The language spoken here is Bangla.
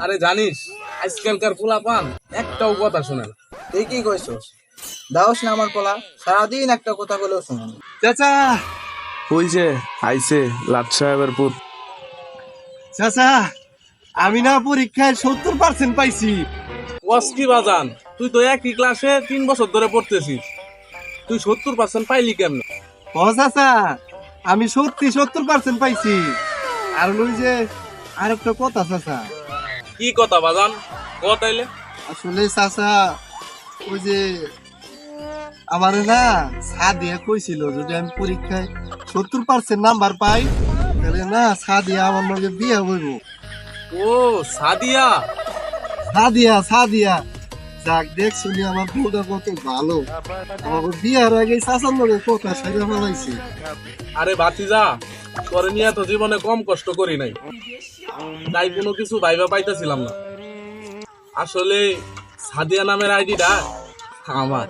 আরে জানিস আজকালকার পোলাপান একটাও কথা শোনে না। তুই কি কইছস? দাওস না আমার পোলা, সারাদিন একটা কথা বলেও শুনুন। চাচা ওই যে আইছে লাট সাহেবের পুত। চাচা আমি না পরীক্ষায় 70% পাইছি। ওয়াস কি বাজান, তুই তো একই ক্লাসে 3 বছর ধরে পড়তেছিস, তুই 70% পাইলি কেমনে? ও চাচা আমি সত্যি 70% পাইছি। আর ওই যে আর একটা কথা চাচা, কি কথা বাজান, তাইলে? আসলে চাচা ওই যে আমার না সাদিয়া কইছিল যদি আমি পরীক্ষায় 70% নাম্বার পাই তাহলে না সাদিয়া আমার লগে বিয়ে হইব। ও সাদিয়া। সাদিয়া সাদিয়া যাক দেখ শুনি আমার বউটা কত ভালো, আমার বিয়ার আগে চাচার লগে কথা সাজা ফেলাইছে। আরে বাতিজা, তোরে নিয়ে তো জীবনে কম কষ্ট করি নাই, তাই কোনো কিছু ভাইবা পাইতেছিলাম না। আসলে সাদিয়া নামের আইডিটা আমার।